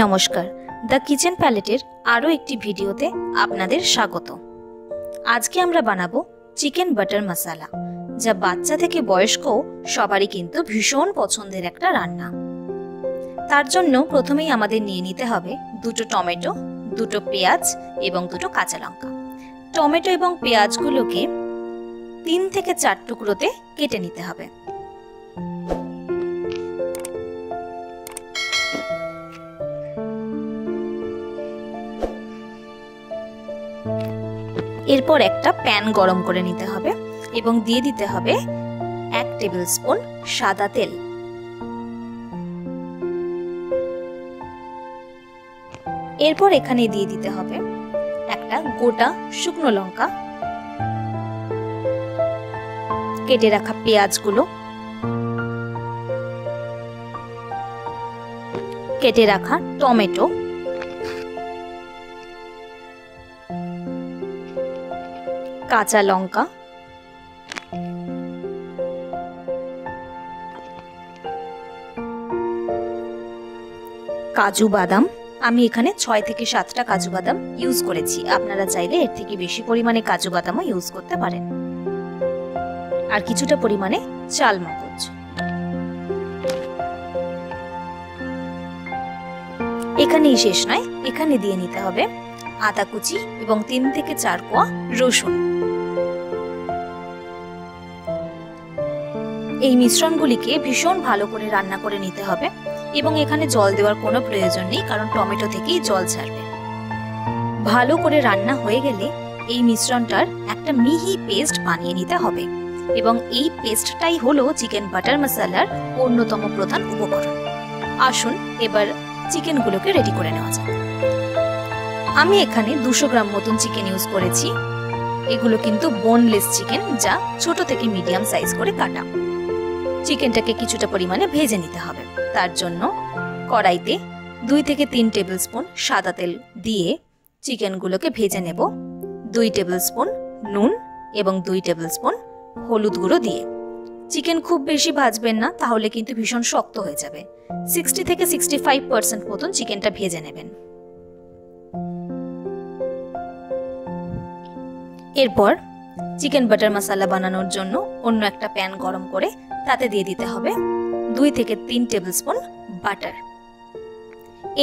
নমস্কার, the kitchen প্যালেটের আরও একটি ভিডিওতে আপনাদের স্বাগত। আজকে আমরা বানাবো চিকেন বাটার মশলা, যা বাচ্চা থেকে বয়স্ক সবারই কিন্তু ভীষণ পছন্দের একটা রান্না। তার জন্য প্রথমেই আমাদের নিয়ে নিতে হবে দুটো টমেটো, দুটো পেঁয়াজ এবং দুটো কাঁচা লঙ্কা। টমেটো এবং পেঁয়াজগুলোকে 3 থেকে 4 টুকরোতে কেটে নিতে হবে। এরপর একটা প্যান গরম করে নিতে হবে এবং দিয়ে দিতে হবে 1 টেবিল স্পুন সাদা তেল। এরপর এখানে দিয়ে দিতে হবে একটা গোটা শুকনো লঙ্কা, কেটে রাখা পেঁয়াজগুলো, কেটে রাখা টমেটো, কাঁচা লঙ্কা, কাজু বাদাম। আমি এখানে 6 থেকে 7টা কাজু বাদাম ইউজ করেছি, আপনারা চাইলে এর থেকে বেশি পরিমাণে কাজু বাদামও ইউজ করতে পারেন। আর কিছুটা পরিমাণে চাল মগজ। এখানেই শেষ নয়, এখানে দিয়ে নিতে হবে আদা কুচি এবং 3 থেকে 4 কোয়া রসুন। এই মিশ্রণগুলিকে ভীষণ ভালো করে রান্না করে নিতে হবে এবং এখানে জল দেওয়ার কোনো প্রয়োজন নেই, কারণ টমেটো থেকেই জল ছাড়বে। ভালো করে রান্না হয়ে গেলে এই মিশ্রণটার একটা মিহি পেস্ট বানিয়ে নিতে হবে এবং এই পেস্টটাই হলো চিকেন বাটার মশলার অন্যতম প্রধান উপকরণ। আসুন এবার চিকেনগুলোকে রেডি করে নেওয়া যাক। আমি এখানে 200 গ্রাম মতন চিকেন ইউজ করেছি। এগুলো কিন্তু বোনলেস চিকেন, যা ছোট থেকে মিডিয়াম সাইজ করে কাটা। চিকেনটাকে কিছুটা পরিমাণে ভেজে নিতে হবে। তার জন্য কড়াইতে 2 থেকে 3 টেবিল স্পুন সাদা তেল দিয়ে চিকেনগুলোকে ভেজে নেব। 2 টেবিল স্পুন নুন এবং 2 টেবিল স্পুন হলুদ গুঁড়ো দিয়ে। চিকেন খুব বেশি ভাজবেন না, তাহলে কিন্তু ভীষণ শক্ত হয়ে যাবে। 60 থেকে 65% মতন চিকেনটা ভেজে নেবেন। এরপর চিকেন বাটার মশলা বানানোর জন্য অন্য একটা প্যান গরম করে তাতে দিয়ে দিতে হবে 2 থেকে 3 টেবিল স্পুন বাটার।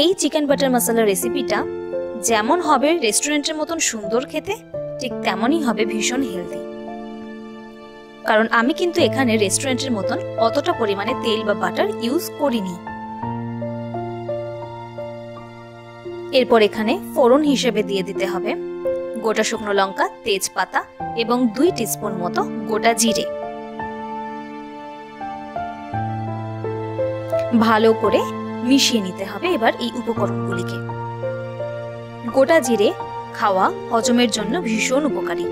এই চিকেন বাটার মশলা রেসিপিটা যেমন হবে রেস্টুরেন্টের মতন সুন্দর খেতে, ঠিক তেমনই হবে ভীষণ হেলদি। কারণ আমি কিন্তু এখানে রেস্টুরেন্টের মতন অতটা পরিমাণে তেল বা বাটার ইউজ করিনি। এরপর এখানে ফোড়ন হিসেবে দিয়ে দিতে হবে গোটা শুকনো লঙ্কা, তেজপাতা এবং 2 টিস্পুন মতো গোটা জিরে। ভালো করে মিশিয়ে নিতে হবে এবার এই উপকরণগুলিকে। গোটা জিরে খাওয়া হজমের জন্য ভীষণ উপকারী,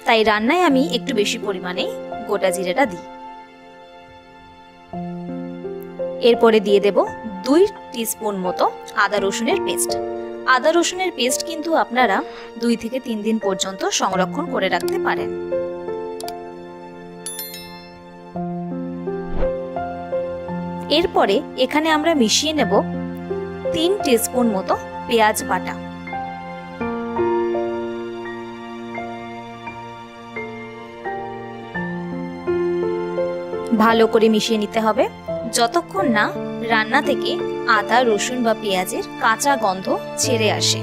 তাই রান্নায় আমি একটু বেশি পরিমাণে গোটা জিরেটা দিই। এরপরে দিয়ে দেব 2 টিস্পুন মতো আদা রসুনের পেস্ট। আদা রসুনের পেস্ট কিন্তু আপনারা 2 থেকে 3 দিন পর্যন্ত সংরক্ষণ করে রাখতে পারেন। এরপরে এখানে আমরা মিশিয়ে নেব 3 টিস্পুন মতো পেঁয়াজ বাটা। ভালো করে মিশিয়ে নিতে হবে যতক্ষণ না রান্না থেকে আদা রসুন বা পেঁয়াজের কাঁচা গন্ধ ছেড়ে আসে।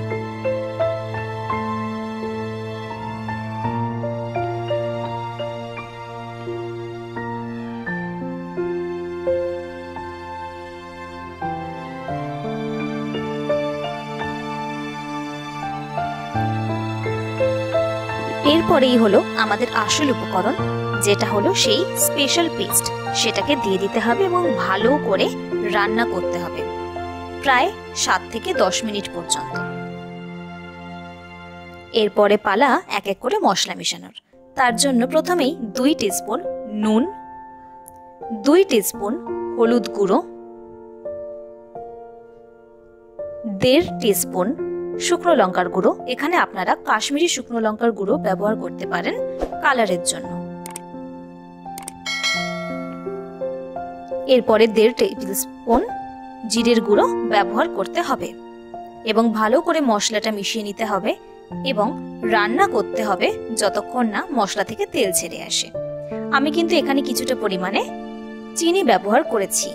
এরপরেই হলো আমাদের আসল উপকরণ, যেটা হলো সেই স্পেশাল পেস্ট। সেটাকে দিয়ে দিতে হবে এবং ভালো করে রান্না করতে হবে প্রায় 7 থেকে 10 মিনিট পর্যন্ত। এরপরে পালা এক এক করে মশলা মেশানোর। তার জন্য প্রথমেই 2 টিস্পুন নুন, 2 টিস্পুন হলুদ গুঁড়ো, 1.5 টিস্পুন শুকনো লঙ্কার গুঁড়ো। এখানে আপনারা কাশ্মীরি শুকনো লঙ্কার গুঁড়ো ব্যবহার করতে পারেন কালারের জন্য। এরপরে 1.5 টেবিল স্পুন জিরের গুঁড়ো ব্যবহার করতে হবে এবং ভালো করে মশলাটা মিশিয়ে নিতে হবে এবং রান্না করতে হবে যতক্ষণ না মশলা থেকে তেল ছেড়ে আসে। আমি কিন্তু এখানে কিছুটা পরিমাণে চিনি ব্যবহার করেছি,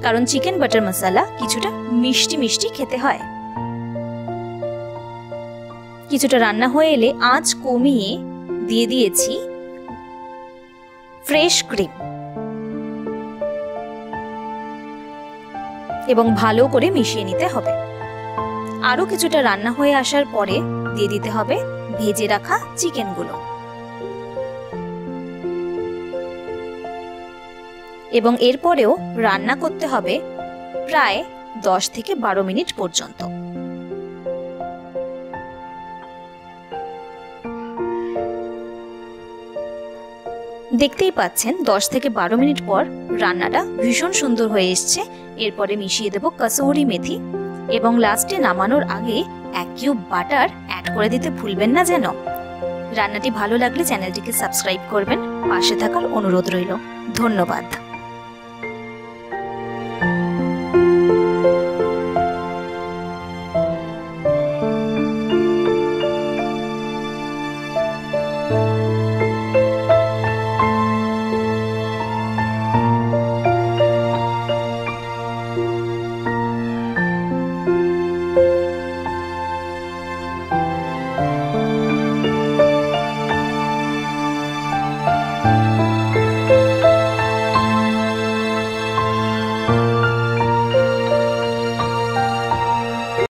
কারণ চিকেন বাটার মশলা কিছুটা মিষ্টি মিষ্টি খেতে হয়। কিছুটা রান্না হয়ে এলে আঁচ কমিয়ে দিয়ে দিয়েছি ফ্রেশ ক্রিম এবং ভালো করে মিশিয়ে নিতে হবে। আরো কিছুটা রান্না হয়ে আসার পরে দিয়ে দিতে হবে ভেজে রাখা চিকেনগুলো এবং এরপরেও রান্না করতে হবে প্রায় 10 থেকে 12 মিনিট পর্যন্ত। দেখতেই পাচ্ছেন 10 থেকে 12 মিনিট পর রান্নাটা ভীষণ সুন্দর হয়ে এসছে। এরপরে মিশিয়ে দেব কসুরি মেথি এবং লাস্টে নামানোর আগে 1 কিউব বাটার অ্যাড করে দিতে ভুলবেন না যেন। রান্নাটি ভালো লাগলে চ্যানেলটিকে সাবস্ক্রাইব করবেন, পাশে থাকার অনুরোধ রইল। ধন্যবাদ।